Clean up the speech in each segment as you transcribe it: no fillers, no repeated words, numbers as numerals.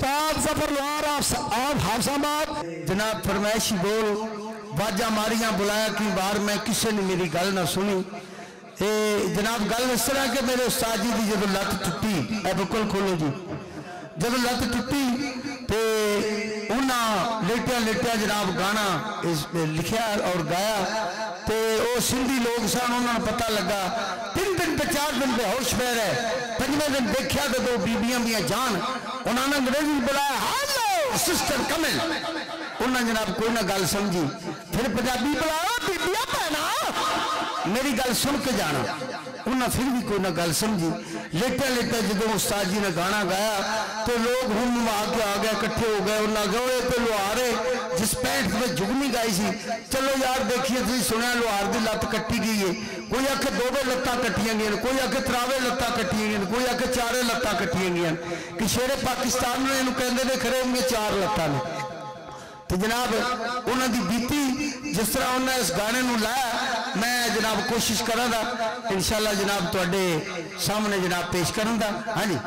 उस्ताद जफर लोहार आप हाफसाबाद जनाब फरमाइशी बोल वाजा मारिया बुलाया कि बार मैं किसी ने मेरी गल ना सुनी। जनाब गल इस तरह कि मेरे उस्ताद जी की जो लत्त टुटी बिल्कुल खोलो जी, जब लत्त टुटी तो उन्हें लेटिया लेटिया जनाब गाना लिखा और गाया तो वो सिंधी लोग सन, उन्होंने पता लगा 3 दिन पे 4 दिन पे होश पैर है। 5वें दिन देखा तो 2 बीबियां भी जान, उन्होंने अंग्रेजी बुलाया हेलो सिस्टर कमिल, उन्हें जनाब कोई ना गल समझी। फिर पंजाबी बुलाया बीबियां भैना मेरी गल सुन के जाना, उन्हें फिर भी कोई ना गल समझी। लेटे लेटे जो उस्ताद जी ने गाना गाया तो लोग हम आके आ गए, इकट्ठे हो गए। उन्हें गए तो लोहारे जिस पैंट में जुगनी गाई सी, चलो यार देखिए तुम सुनिया लोहार की लत्त कट्टी गई है, कोई आखे 2 लत्तां कट्टियां गई, कोई आखे 3 लत्तां कट्टियां गई, कोई आखे 4 लत्तां कट्टियां गई कि शेरे पाकिस्तान में इन्हों कहते हैं खरे होंगे 4 लत्तां ने। तो जनाब उन्होंने बीती जिस तरह उन्हें इस गाने को लाया, मैं जनाब कोशिश करांगा इंशाअल्लाह जनाब तुहाडे सामने जनाब पेश करन दा। हाँ जी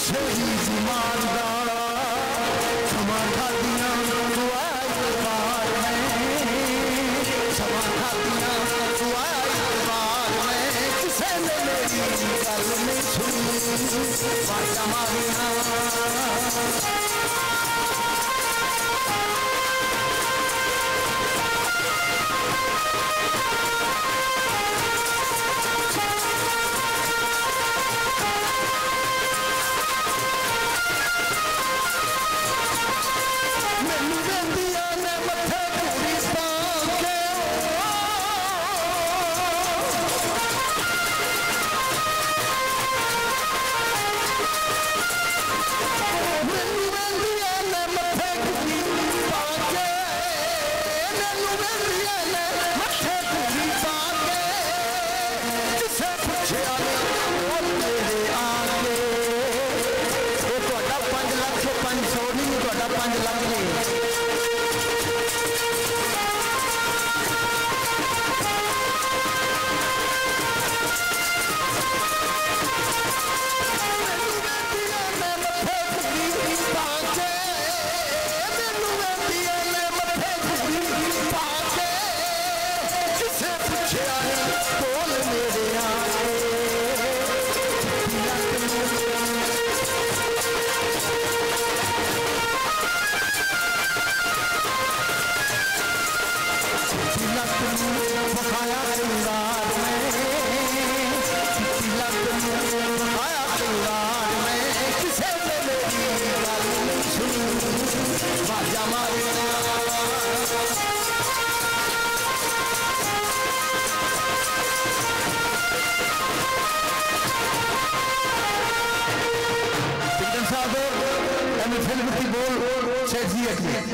सही ईमानदार समा खादियां दुआई बार में समा खादियां दुआई बार में किसे ने मेरी गल नहीं सुनी बाजा मारियां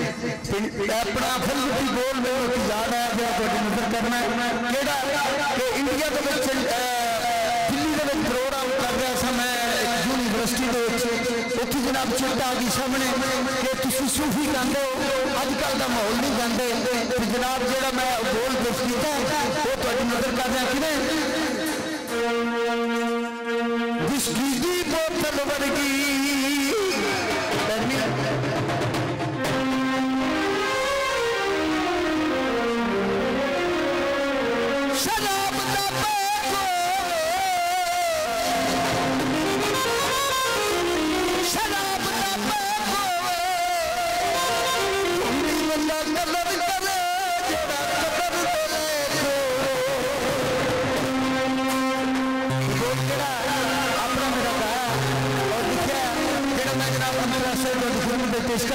अपना फिल्म बोल मेरे याद आया गया तो नजर करना कि इंडिया के दिल्ली के प्रोग्राम कर रहा था मैं यूनिवर्सिटी उत्थे जनाब चिट्टा आ गई सामने कि तुम सूफी गाते हो अजकल का माहौल नहीं गाते जनाब जो मैं बोल पेश किया वो थोड़ी नजर कर रहा कि विस्की दी बोतल वर्गी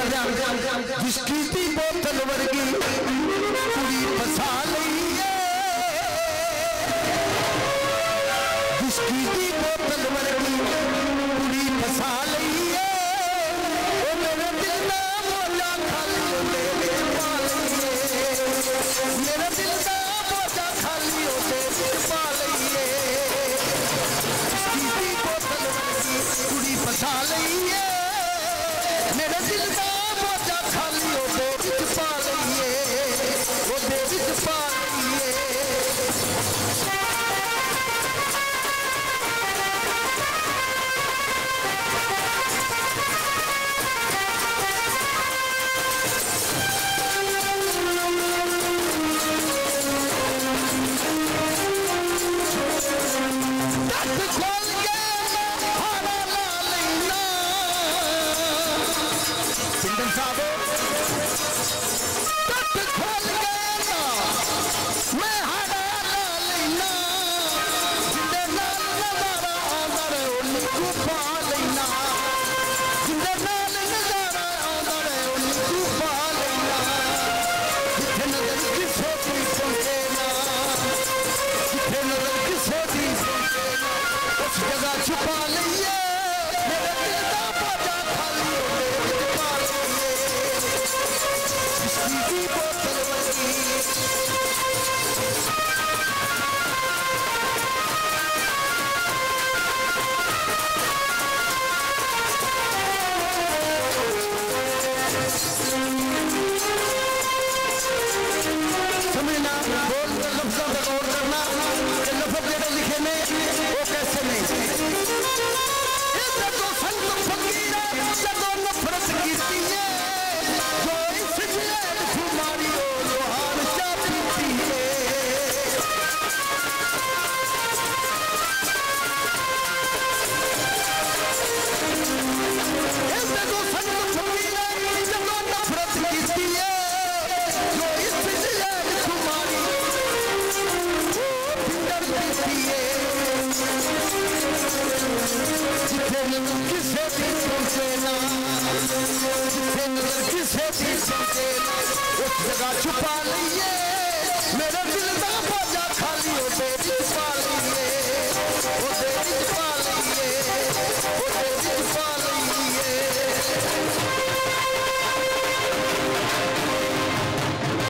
जिसकी दी बोतल वर्गी कुड़ी फसा लई जिसकी दी बोतल वर्गी कुड़ी फसा लई मेरे दिल ना बोला खाली मेरे पा लईए मेरे दिल ना बोला खाली पा लईए जिसकी दी बोतल वर्गी कुड़ी फसा लई मेरे दिल का बोझा खाली होते विच पा लईए ओदे विच पा लईए किसे भी पहुंचे ना, जिथे नजर किसे भी पहुंचे ना, उस जगह छुपा लइए मेरे दिल दा बाजा खाली होते